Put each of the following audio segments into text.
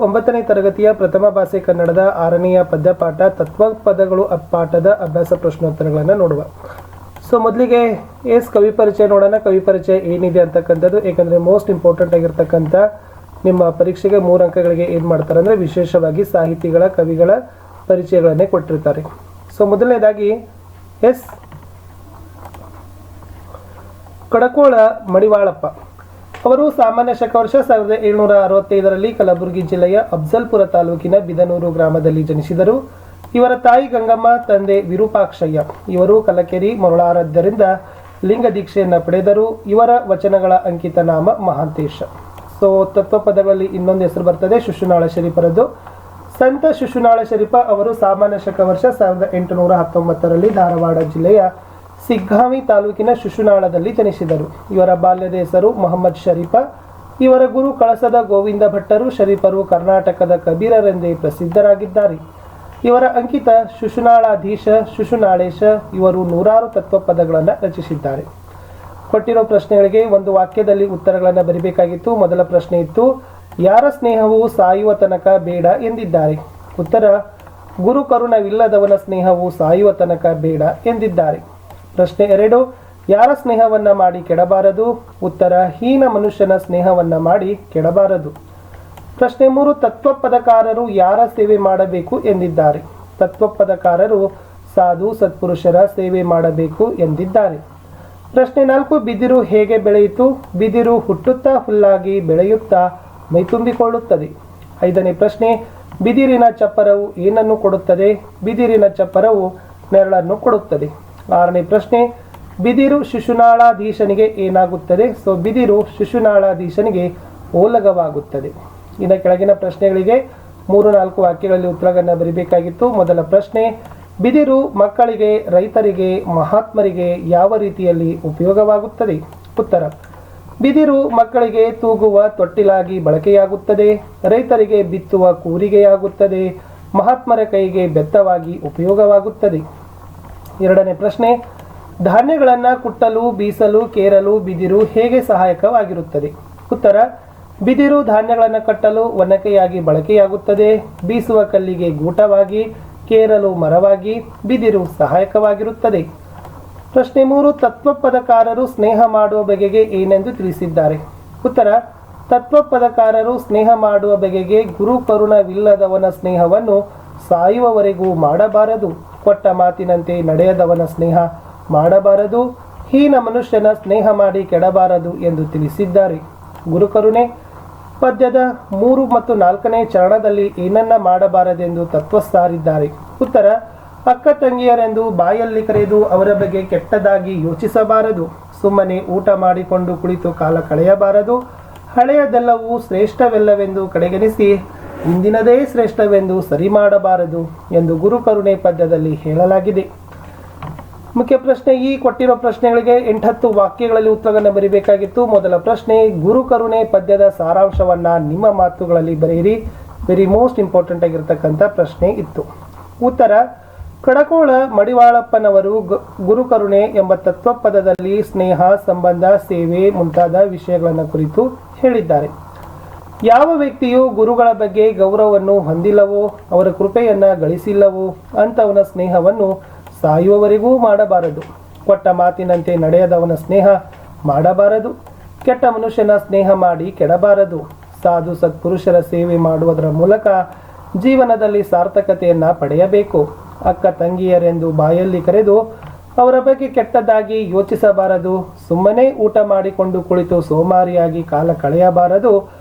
9ನೇ ತರಗತಿಯ ಪ್ರಥಮ ಭಾಷೆ ಕನ್ನಡದ 6ನೆಯ ಪದ್ಯಪಾಠ ತತ್ವಪದಗಳು ಪಾಠದ ಅಭ್ಯಾಸ ಪ್ರಶ್ನೋತ್ತರಗಳನ್ನು ನೋಡುವ. ಸೊ ಮೊದಲಿಗೆ ಕವಿ ಪರಿಚಯ ನೋಡೋಣ. ಕವಿ ಪರಿಚಯ ಏನಿದೆ ಅಂತಕ್ಕಂಥದ್ದು, ಏಕೆಂದರೆ ಮೋಸ್ಟ್ ಇಂಪಾರ್ಟೆಂಟ್ ಆಗಿರ್ತಕ್ಕಂಥ ನಿಮ್ಮ ಪರೀಕ್ಷೆಗೆ 3 ಅಂಕಗಳಿಗೆ ಏನು ಮಾಡ್ತಾರೆ ಅಂದರೆ ವಿಶೇಷವಾಗಿ ಸಾಹಿತಿಗಳ ಕವಿಗಳ ಪರಿಚಯಗಳನ್ನೇ ಕೊಟ್ಟಿರ್ತಾರೆ. ಸೊ ಮೊದಲನೇದಾಗಿ ಕಡಕೋಳ ಮಡಿವಾಳಪ್ಪ ಅವರು ಸಾಮಾನ್ಯ ಶಕ ವರ್ಷ 1765ರಲ್ಲಿ ಕಲಬುರಗಿ ಜಿಲ್ಲೆಯ ಅಫ್ಜಲ್ಪುರ ತಾಲೂಕಿನ ಬಿದನೂರು ಗ್ರಾಮದಲ್ಲಿ ಜನಿಸಿದರು. ಇವರ ತಾಯಿ ಗಂಗಮ್ಮ, ತಂದೆ ವಿರೂಪಾಕ್ಷಯ್ಯ. ಇವರು ಕಲಕೆರಿ ಮರುಳಾರಾಧ್ಯರಿಂದ ಲಿಂಗ ದೀಕ್ಷೆಯನ್ನು ಪಡೆದರು. ಇವರ ವಚನಗಳ ಅಂಕಿತ ನಾಮ ಮಹಾಂತೇಶ. ಸೊ ತತ್ವಪದಗಳಲ್ಲಿ ಇನ್ನೊಂದು ಹೆಸರು ಬರ್ತದೆ, ಶಿಶುನಾಳ ಶರೀಫರದ್ದು. ಸಂತ ಶಿಶುನಾಳ ಶರೀಫ ಅವರು ಸಾಮಾನ್ಯ ಶಕ ವರ್ಷ 1819ರಲ್ಲಿ ಧಾರವಾಡ ಜಿಲ್ಲೆಯ ಸಿಗ್ಗಾವಿ ತಾಲೂಕಿನ ಶಿಶುನಾಳದಲ್ಲಿ ಜನಿಸಿದರು. ಇವರ ಬಾಲ್ಯದ ಹೆಸರು ಮೊಹಮ್ಮದ್ ಶರೀಫ. ಇವರ ಗುರು ಕಳಸದ ಗೋವಿಂದ ಭಟ್ಟರು. ಶರೀಫರು ಕರ್ನಾಟಕದ ಕಬೀರರೆಂದೇ ಪ್ರಸಿದ್ಧರಾಗಿದ್ದಾರೆ. ಇವರ ಅಂಕಿತ ಶಿಶುನಾಳಾಧೀಶ, ಶಿಶುನಾಳೇಶ. ಇವರು 100 ತತ್ವಪದಗಳನ್ನು ರಚಿಸಿದ್ದಾರೆ. ಕೊಟ್ಟಿರೋ ಪ್ರಶ್ನೆಗಳಿಗೆ ಒಂದು ವಾಕ್ಯದಲ್ಲಿ ಉತ್ತರಗಳನ್ನು ಬರೀಬೇಕಾಗಿತ್ತು. ಮೊದಲ ಪ್ರಶ್ನೆ ಇತ್ತು, ಯಾರ ಸ್ನೇಹವು ಸಾಯುವ ತನಕ ಬೇಡ ಎಂದಿದ್ದಾರೆ? ಉತ್ತರ, ಗುರು ಕರುಣವಿಲ್ಲದವನ ಸ್ನೇಹವು ಸಾಯುವ ತನಕ ಬೇಡ ಎಂದಿದ್ದಾರೆ. ಪ್ರಶ್ನೆ 2, ಯಾರ ಸ್ನೇಹವನ್ನ ಮಾಡಿ ಕೆಡಬಾರದು? ಉತ್ತರ, ಹೀನ ಮನುಷ್ಯನ ಸ್ನೇಹವನ್ನ ಮಾಡಿ ಕೆಡಬಾರದು. ಪ್ರಶ್ನೆ 3, ತತ್ವಪದಕಾರರು ಯಾರ ಸೇವೆ ಮಾಡಬೇಕು ಎಂದಿದ್ದಾರೆ? ತತ್ವಪದಕಾರರು ಸಾಧು ಸತ್ಪುರುಷರ ಸೇವೆ ಮಾಡಬೇಕು ಎಂದಿದ್ದಾರೆ. ಪ್ರಶ್ನೆ 4, ಬಿದಿರು ಹೇಗೆ ಬೆಳೆಯಿತು? ಬಿದಿರು ಹುಟ್ಟುತ್ತಾ ಹುಲ್ಲಾಗಿ ಬೆಳೆಯುತ್ತಾ ಮೈತುಂಬಿಕೊಳ್ಳುತ್ತದೆ. 5ನೇ ಪ್ರಶ್ನೆ, ಬಿದಿರಿನ ಚಪ್ಪರವು ಏನನ್ನು ಕೊಡುತ್ತದೆ? ಬಿದಿರಿನ ಚಪ್ಪರವು ನೆರಳನ್ನು ಕೊಡುತ್ತದೆ. 6ನೇ ಪ್ರಶ್ನೆ, ಬಿದಿರು ಶಿಶುನಾಳಾಧೀಶನಿಗೆ ಏನಾಗುತ್ತದೆ? ಸೊ ಬಿದಿರು ಶಿಶುನಾಳಾಧೀಶನಿಗೆ ಓಲಗವಾಗುತ್ತದೆ. ಇನ್ನು ಕೆಳಗಿನ ಪ್ರಶ್ನೆಗಳಿಗೆ 3-4 ವಾಕ್ಯಗಳಲ್ಲಿ ಉತ್ತರಗಳನ್ನು ಬರೀಬೇಕಾಗಿತ್ತು. ಮೊದಲ ಪ್ರಶ್ನೆ, ಬಿದಿರು ಮಕ್ಕಳಿಗೆ, ರೈತರಿಗೆ, ಮಹಾತ್ಮರಿಗೆ ಯಾವ ರೀತಿಯಲ್ಲಿ ಉಪಯೋಗವಾಗುತ್ತದೆ? ಉತ್ತರ, ಬಿದಿರು ಮಕ್ಕಳಿಗೆ ತೂಗುವ ತೊಟ್ಟಿಲಾಗಿ ಬಳಕೆಯಾಗುತ್ತದೆ, ರೈತರಿಗೆ ಬಿತ್ತುವ ಕೂರಿಗೆಯಾಗುತ್ತದೆ, ಮಹಾತ್ಮರ ಕೈಗೆ ಬೆತ್ತವಾಗಿ ಉಪಯೋಗವಾಗುತ್ತದೆ. 2ನೇ ಪ್ರಶ್ನೆ, ಧಾನ್ಯಗಳನ್ನು ಕುಟ್ಟಲು, ಬೀಸಲು, ಕೇರಲು ಬಿದಿರು ಹೇಗೆ ಸಹಾಯಕವಾಗಿರುತ್ತದೆ? ಉತ್ತರ, ಬಿದಿರು ಧಾನ್ಯಗಳನ್ನು ಕಟ್ಟಲು ಒನಕೆಯಾಗಿ ಬಳಕೆಯಾಗುತ್ತದೆ, ಬೀಸುವ ಕಲ್ಲಿಗೆ ಗೂಟವಾಗಿ, ಕೇರಲು ಮರವಾಗಿ ಬಿದಿರು ಸಹಾಯಕವಾಗಿರುತ್ತದೆ. ಪ್ರಶ್ನೆ 3, ತತ್ವಪದಕಾರರು ಸ್ನೇಹ ಮಾಡುವ ಬಗೆಗೆ ಏನೆಂದು ತಿಳಿಸಿದ್ದಾರೆ? ಉತ್ತರ, ತತ್ವಪದಕಾರರು ಸ್ನೇಹ ಮಾಡುವ ಬಗೆಗೆ ಗುರು ಕರುಣವಿಲ್ಲದವನ ಸ್ನೇಹವನ್ನು ಸಾಯುವವರೆಗೂ ಮಾಡಬಾರದು, ಕೊಟ್ಟ ಮಾತಿನಂತೆ ನಡೆಯದವನ ಸ್ನೇಹ ಮಾಡಬಾರದು, ಹೀನ ಮನುಷ್ಯನ ಸ್ನೇಹ ಮಾಡಿ ಕೆಡಬಾರದು ಎಂದು ತಿಳಿಸಿದ್ದಾರೆ. ಗುರುಕರುಣೆ ಪದ್ಯದ 3 ಮತ್ತು 4ನೇ ಚರಣದಲ್ಲಿ ಏನನ್ನ ಮಾಡಬಾರದೆಂದು ತತ್ವ ಸಾರಿದ್ದಾರೆ? ಉತ್ತರ, ಅಕ್ಕ ತಂಗಿಯರೆಂದು ಬಾಯಲ್ಲಿ ಕರೆದು ಅವರ ಬಗ್ಗೆ ಕೆಟ್ಟದಾಗಿ ಯೋಚಿಸಬಾರದು, ಸುಮ್ಮನೆ ಊಟ ಮಾಡಿಕೊಂಡು ಕುಳಿತು ಕಾಲ ಕಳೆಯಬಾರದು, ಹಳೆಯದೆಲ್ಲವೂ ಶ್ರೇಷ್ಠವೆಲ್ಲವೆಂದು ಕಡೆಗಣಿಸಿ ಇಂದಿನದೇ ಶ್ರೇಷ್ಠವೆಂದು ಸರಿ ಮಾಡಬಾರದು ಎಂದು ಗುರುಕರುಣೆ ಪದ್ಯದಲ್ಲಿ ಹೇಳಲಾಗಿದೆ. ಮುಖ್ಯ ಪ್ರಶ್ನೆ, ಈ ಕೊಟ್ಟಿರೋ ಪ್ರಶ್ನೆಗಳಿಗೆ 8-10 ವಾಕ್ಯಗಳಲ್ಲಿ ಉತ್ತರವನ್ನು ಬರೀಬೇಕಾಗಿತ್ತು. ಮೊದಲ ಪ್ರಶ್ನೆ, ಗುರುಕರುಣೆ ಪದ್ಯದ ಸಾರಾಂಶವನ್ನ ನಿಮ್ಮ ಮಾತುಗಳಲ್ಲಿ ಬರೆಯಿರಿ. ವೆರಿ ಮೋಸ್ಟ್ ಇಂಪಾರ್ಟೆಂಟ್ ಆಗಿರ್ತಕ್ಕಂಥ ಪ್ರಶ್ನೆ ಇತ್ತು. ಉತ್ತರ, ಕಡಕೋಳ ಮಡಿವಾಳಪ್ಪನವರು ಗುರುಕರುಣೆ ಎಂಬ ತತ್ವಪದದಲ್ಲಿ ಸ್ನೇಹ, ಸಂಬಂಧ, ಸೇವೆ ಮುಂತಾದ ವಿಷಯಗಳನ್ನು ಕುರಿತು ಹೇಳಿದ್ದಾರೆ. ಯಾವ ವ್ಯಕ್ತಿಯು ಗುರುಗಳ ಬಗ್ಗೆ ಗೌರವವನ್ನು ಹೊಂದಿಲ್ಲವೋ, ಅವರ ಕೃಪೆಯನ್ನು ಗಳಿಸಿಲ್ಲವೋ ಅಂಥವನ ಸ್ನೇಹವನ್ನು ಸಾಯುವವರೆಗೂ ಮಾಡಬಾರದು, ಕೊಟ್ಟ ಮಾತಿನಂತೆ ನಡೆಯದವನ ಸ್ನೇಹ ಮಾಡಬಾರದು, ಕೆಟ್ಟ ಮನುಷ್ಯನ ಸ್ನೇಹ ಮಾಡಿ ಕೆಡಬಾರದು, ಸಾಧು ಸತ್ಪುರುಷರ ಸೇವೆ ಮಾಡುವುದರ ಮೂಲಕ ಜೀವನದಲ್ಲಿ ಸಾರ್ಥಕತೆಯನ್ನು ಪಡೆಯಬೇಕು, ಅಕ್ಕ ತಂಗಿಯರೆಂದು ಬಾಯಲ್ಲಿ ಕರೆದು ಅವರ ಬಗ್ಗೆ ಕೆಟ್ಟದಾಗಿ ಯೋಚಿಸಬಾರದು, ಸುಮ್ಮನೆ ಊಟ ಮಾಡಿಕೊಂಡು ಕುಳಿತು ಸೋಮಾರಿಯಾಗಿ ಕಾಲ ಕಳೆಯಬಾರದು,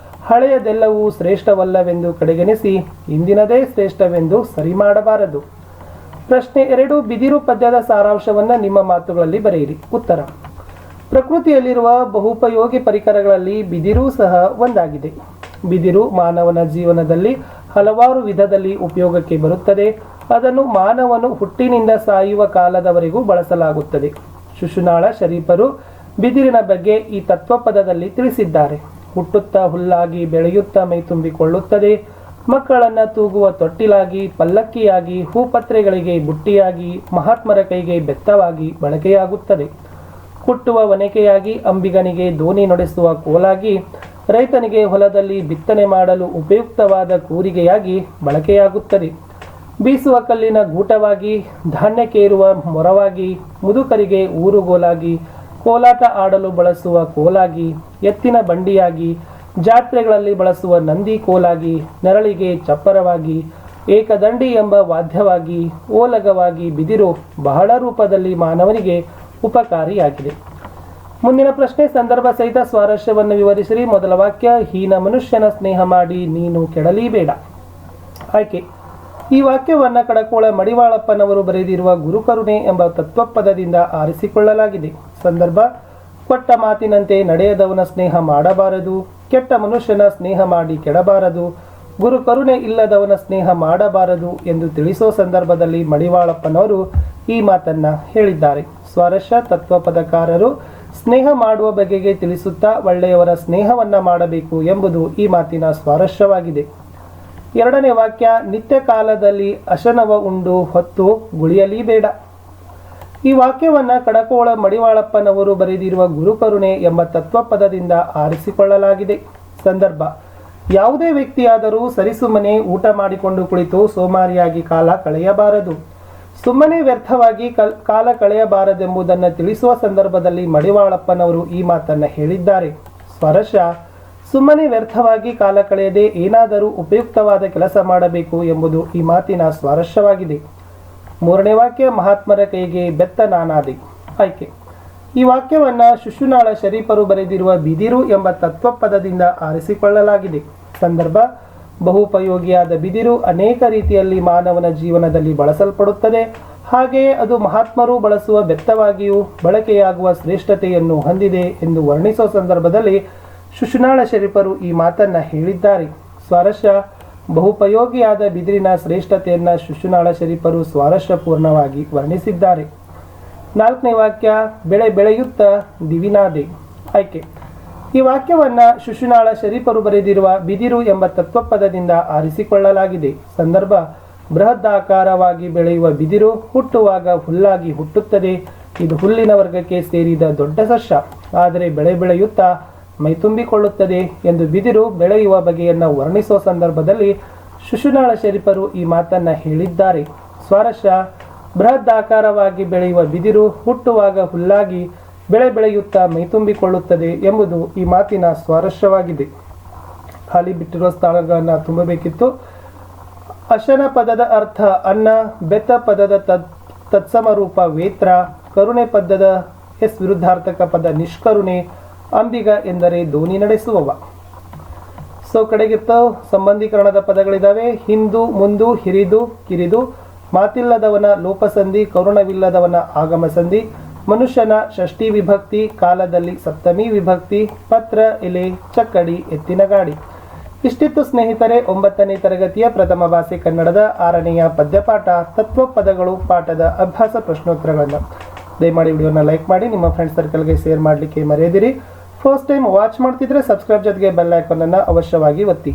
ಹಳೆಯದೆಲ್ಲವೂ ಶ್ರೇಷ್ಠವಲ್ಲವೆಂದು ಕಡೆಗಣಿಸಿ ಇಂದಿನದೇ ಶ್ರೇಷ್ಠವೆಂದು ಸರಿ ಮಾಡಬಾರದು. ಪ್ರಶ್ನೆ 2, ಬಿದಿರು ಪದ್ಯದ ಸಾರಾಂಶವನ್ನು ನಿಮ್ಮ ಮಾತುಗಳಲ್ಲಿ ಬರೆಯಿರಿ. ಉತ್ತರ, ಪ್ರಕೃತಿಯಲ್ಲಿರುವ ಬಹುಪಯೋಗಿ ಪರಿಕರಗಳಲ್ಲಿ ಬಿದಿರು ಸಹ ಒಂದಾಗಿದೆ. ಬಿದಿರು ಮಾನವನ ಜೀವನದಲ್ಲಿ ಹಲವಾರು ವಿಧದಲ್ಲಿ ಉಪಯೋಗಕ್ಕೆ ಬರುತ್ತದೆ. ಅದನ್ನು ಮಾನವನು ಹುಟ್ಟಿನಿಂದ ಸಾಯುವ ಕಾಲದವರೆಗೂ ಬಳಸಲಾಗುತ್ತದೆ. ಶಿಶುನಾಳ ಶರೀಫರು ಬಿದಿರಿನ ಬಗ್ಗೆ ಈ ತತ್ವಪದದಲ್ಲಿ ತಿಳಿಸಿದ್ದಾರೆ. ಹುಟ್ಟುತ್ತಾ ಹುಲ್ಲಾಗಿ ಬೆಳೆಯುತ್ತಾ ಮೈತುಂಬಿಕೊಳ್ಳುತ್ತದೆ, ಮಕ್ಕಳನ್ನು ತೂಗುವ ತೊಟ್ಟಿಲಾಗಿ, ಪಲ್ಲಕ್ಕಿಯಾಗಿ, ಹೂಪತ್ರೆಗಳಿಗೆ ಬುಟ್ಟಿಯಾಗಿ, ಮಹಾತ್ಮರ ಕೈಗೆ ಬೆತ್ತವಾಗಿ ಬಳಕೆಯಾಗುತ್ತದೆ, ಕುಟ್ಟುವ ಒನಕೆಯಾಗಿ, ಅಂಬಿಗನಿಗೆ ದೋಣಿ ನಡೆಸುವ ಕೋಲಾಗಿ, ರೈತನಿಗೆ ಹೊಲದಲ್ಲಿ ಬಿತ್ತನೆ ಮಾಡಲು ಉಪಯುಕ್ತವಾದ ಕೂರಿಗೆಯಾಗಿ ಬಳಕೆಯಾಗುತ್ತದೆ. ಬೀಸುವ ಕಲ್ಲಿನ ಗೂಟವಾಗಿ, ಧಾನ್ಯ ಕೇರುವ ಮೊರವಾಗಿ, ಮುದುಕರಿಗೆ ಊರುಗೋಲಾಗಿ, ಕೋಲಾಟ ಆಡಲು ಬಳಸುವ ಕೋಲಾಗಿ, ಎತ್ತಿನ ಬಂಡಿಯಾಗಿ, ಜಾತ್ರೆಗಳಲ್ಲಿ ಬಳಸುವ ನಂದಿ ಕೋಲಾಗಿ, ನೆರಳಿಗೆ ಚಪ್ಪರವಾಗಿ, ಏಕದಂಡಿ ಎಂಬ ವಾದ್ಯವಾಗಿ, ಓಲಗವಾಗಿ ಬಿದಿರು ಬಹಳ ರೂಪದಲ್ಲಿ ಮಾನವನಿಗೆ ಉಪಕಾರಿಯಾಗಿದೆ. ಮುಂದಿನ ಪ್ರಶ್ನೆ, ಸಂದರ್ಭ ಸಹಿತ ಸ್ವಾರಸ್ಯವನ್ನು ವಿವರಿಸಿರಿ. ಮೊದಲ ವಾಕ್ಯ, ಹೀನ ಮನುಷ್ಯನ ಸ್ನೇಹ ಮಾಡಿ ನೀನು ಕೆಡಲೀಬೇಡ. ಆಯ್ಕೆ, ಈ ವಾಕ್ಯವನ್ನು ಕಡಕೋಳ ಮಡಿವಾಳಪ್ಪನವರು ಬರೆದಿರುವ ಗುರುಕರುಣೆ ಎಂಬ ತತ್ವಪದದಿಂದ ಆರಿಸಿಕೊಳ್ಳಲಾಗಿದೆ. ಸಂದರ್ಭ, ಕೊಟ್ಟ ಮಾತಿನಂತೆ ನಡೆಯದವನ ಸ್ನೇಹ ಮಾಡಬಾರದು, ಕೆಟ್ಟ ಮನುಷ್ಯನ ಸ್ನೇಹ ಮಾಡಿ ಕೆಡಬಾರದು, ಗುರುಕರುಣೆ ಇಲ್ಲದವನ ಸ್ನೇಹ ಮಾಡಬಾರದು ಎಂದು ತಿಳಿಸೋ ಸಂದರ್ಭದಲ್ಲಿ ಮಡಿವಾಳಪ್ಪನವರು ಈ ಮಾತನ್ನ ಹೇಳಿದ್ದಾರೆ. ಸ್ವಾರಸ್ಯ, ತತ್ವಪದಕಾರರು ಸ್ನೇಹ ಮಾಡುವ ಬಗೆಗೆ ತಿಳಿಸುತ್ತಾ ಒಳ್ಳೆಯವರ ಸ್ನೇಹವನ್ನ ಮಾಡಬೇಕು ಎಂಬುದು ಈ ಮಾತಿನ ಸ್ವಾರಸ್ಯವಾಗಿದೆ. ಎರಡನೇ ವಾಕ್ಯ, ನಿತ್ಯ ಕಾಲದಲ್ಲಿ ಅಶನವ ಉಂಡು ಹೊತ್ತು ಗುಳಿಯಲೀಬೇಡ. ಈ ವಾಕ್ಯವನ್ನ ಕಡಕೋಳ ಮಡಿವಾಳಪ್ಪನವರು ಬರೆದಿರುವ ಗುರುಕರುಣೆ ಎಂಬ ತತ್ವಪದದಿಂದ ಆರಿಸಿಕೊಳ್ಳಲಾಗಿದೆ. ಸಂದರ್ಭ, ಯಾವುದೇ ವ್ಯಕ್ತಿಯಾದರೂ ಸರಿಸುಮ್ಮನೆ ಊಟ ಮಾಡಿಕೊಂಡು ಕುಳಿತು ಸೋಮಾರಿಯಾಗಿ ಕಾಲ ಕಳೆಯಬಾರದು, ಸುಮ್ಮನೆ ವ್ಯರ್ಥವಾಗಿ ಕಾಲ ಕಳೆಯಬಾರದೆಂಬುದನ್ನು ತಿಳಿಸುವ ಸಂದರ್ಭದಲ್ಲಿ ಮಡಿವಾಳಪ್ಪನವರು ಈ ಮಾತನ್ನ ಹೇಳಿದ್ದಾರೆ. ಸ್ವಾರಸ್ಯ, ಸುಮ್ಮನೆ ವ್ಯರ್ಥವಾಗಿ ಕಾಲ ಕಳೆಯದೆ ಏನಾದರೂ ಉಪಯುಕ್ತವಾದ ಕೆಲಸ ಮಾಡಬೇಕು ಎಂಬುದು ಈ ಮಾತಿನ ಸ್ವಾರಸ್ಯವಾಗಿದೆ. ಮೂರನೇ ವಾಕ್ಯ, ಮಹಾತ್ಮರ ಕೈಗೆ ಬೆತ್ತ ನಾನಾದೆ. ಆಯ್ಕೆ, ಈ ವಾಕ್ಯವನ್ನ ಶಿಶುನಾಳ ಶರೀಫರು ಬರೆದಿರುವ ಬಿದಿರು ಎಂಬ ತತ್ವಪದದಿಂದ ಆರಿಸಿಕೊಳ್ಳಲಾಗಿದೆ. ಸಂದರ್ಭ, ಬಹುಪಯೋಗಿಯಾದ ಬಿದಿರು ಅನೇಕ ರೀತಿಯಲ್ಲಿ ಮಾನವನ ಜೀವನದಲ್ಲಿ ಬಳಸಲ್ಪಡುತ್ತದೆ. ಹಾಗೆಯೇ ಅದು ಮಹಾತ್ಮರು ಬಳಸುವ ಬೆತ್ತವಾಗಿಯೂ ಬಳಕೆಯಾಗುವ ಶ್ರೇಷ್ಠತೆಯನ್ನು ಹೊಂದಿದೆ ಎಂದು ವರ್ಣಿಸುವ ಸಂದರ್ಭದಲ್ಲಿ ಶಿಶುನಾಳ ಶರೀಫರು ಈ ಮಾತನ್ನ ಹೇಳಿದ್ದಾರೆ. ಸ್ವಾರಸ್ಯ, ಬಹುಪಯೋಗಿಯಾದ ಬಿದಿರಿನ ಶ್ರೇಷ್ಠತೆಯನ್ನ ಶಿಶುನಾಳ ಶರೀಫರು ಸ್ವಾರಸ್ಯಪೂರ್ಣವಾಗಿ ವರ್ಣಿಸಿದ್ದಾರೆ. ನಾಲ್ಕನೇ ವಾಕ್ಯ, ಬೆಳೆ ಬೆಳೆಯುತ್ತ ದಿವಿನಾದೆ. ಆಯ್ಕೆ, ಈ ವಾಕ್ಯವನ್ನ ಶಿಶುನಾಳ ಶರೀಫರು ಬರೆದಿರುವ ಬಿದಿರು ಎಂಬ ತತ್ವಪದದಿಂದ ಆರಿಸಿಕೊಳ್ಳಲಾಗಿದೆ. ಸಂದರ್ಭ, ಬೃಹದಾಕಾರವಾಗಿ ಬೆಳೆಯುವ ಬಿದಿರು ಹುಟ್ಟುವಾಗ ಹುಲ್ಲಾಗಿ ಹುಟ್ಟುತ್ತದೆ. ಇದು ಹುಲ್ಲಿನ ವರ್ಗಕ್ಕೆ ಸೇರಿದ ದೊಡ್ಡ ಸಸ್ಯ. ಆದರೆ ಬೆಳೆ ಬೆಳೆಯುತ್ತಾ ಮೈತುಂಬಿಕೊಳ್ಳುತ್ತದೆ ಎಂದು ಬಿದಿರು ಬೆಳೆಯುವ ಬಗೆಯನ್ನು ವರ್ಣಿಸುವ ಸಂದರ್ಭದಲ್ಲಿ ಶಿಶುನಾಳ ಶರೀಫರು ಈ ಮಾತನ್ನ ಹೇಳಿದ್ದಾರೆ. ಸ್ವಾರಸ್ಯ, ಬೃಹದಾಕಾರವಾಗಿ ಬೆಳೆಯುವ ಬಿದಿರು ಹುಟ್ಟುವಾಗ ಹುಲ್ಲಾಗಿ ಬೆಳೆ ಬೆಳೆಯುತ್ತಾ ಮೈತುಂಬಿಕೊಳ್ಳುತ್ತದೆ ಎಂಬುದು ಈ ಮಾತಿನ ಸ್ವಾರಸ್ಯವಾಗಿದೆ. ಖಾಲಿ ಬಿಟ್ಟಿರುವ ಸ್ಥಾನಗಳನ್ನು ತುಂಬಬೇಕಿತ್ತು. ಅಶನ ಪದದ ಅರ್ಥ ಅನ್ನ, ಬೆತ್ತ ಪದದ ತತ್ಸಮ ರೂಪ ವೇತ್ರ, ಕರುಣೆ ಪದದ ಎಸ್ ವಿರುದ್ಧಾರ್ಥಕ ಪದ ನಿಷ್ಕರುಣೆ, ಅಂಬಿಗ ಎಂದರೆ ದೋಣಿ ನಡೆಸುವವ. ಸೊ ಕಡೆಗಿರ್ತ ಸಂಬಂಧೀಕರಣದ ಪದಗಳಿದಾವೆ. ಹಿಂದು, ಮುಂದು, ಹಿರಿದು, ಕಿರಿದು, ಮಾತಿಲ್ಲದವನ ಲೋಪಸಂಧಿ, ಕರುಣವಿಲ್ಲದವನ ಆಗಮ ಸಂಧಿ, ಮನುಷ್ಯನ ಷಷ್ಠಿ ವಿಭಕ್ತಿ, ಕಾಲದಲ್ಲಿ ಸಪ್ತಮಿ ವಿಭಕ್ತಿ, ಪತ್ರ, ಎಲೆ, ಚಕ್ಕಡಿ, ಎತ್ತಿನ ಗಾಡಿ. ಇಷ್ಟಿತ್ತು ಸ್ನೇಹಿತರೆ 9ನೇ ತರಗತಿಯ ಪ್ರಥಮ ಭಾಷೆ ಕನ್ನಡದ 6ನೆಯ ಪದ್ಯಪಾಠ ತತ್ವಪದಗಳು ಪಾಠದ ಅಭ್ಯಾಸ ಪ್ರಶ್ನೋತ್ತರಗಳನ್ನು. ದಯಮಾಡಿ ವಿಡಿಯೋನ ಲೈಕ್ ಮಾಡಿ, ನಿಮ್ಮ ಫ್ರೆಂಡ್ಸ್ ಸರ್ಕಲ್ಗೆ ಶೇರ್ ಮಾಡಲಿಕ್ಕೆ ಮರೆಯದಿರಿ. ಫಸ್ಟ್ ಟೈಮ್ ವಾಚ್ ಮಾಡ್ತಿದ್ರೆ ಸಬ್ಸ್ಕ್ರೈಬ್ ಜೊತೆಗೆ ಬೆಲ್ ಐಕಾನ್ ಅವಶ್ಯವಾಗಿ ಒತ್ತಿ.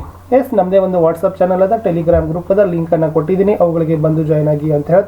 ನಮ್ಮದೇ ಒಂದು ವಾಟ್ಸಪ್ ಚಾನಲ್ ಅದ, ಟೆಲಿಗ್ರಾಮ್ ಗ್ರೂಪ್ ಅದ, ಲಿಂಕ್ ಅನ್ನು ಕೊಟ್ಟಿದ್ದೀನಿ, ಅವುಗಳಿಗೆ ಬಂದು ಜಾಯ್ನ್ ಆಗಿ ಅಂತ ಹೇಳ್ತಾ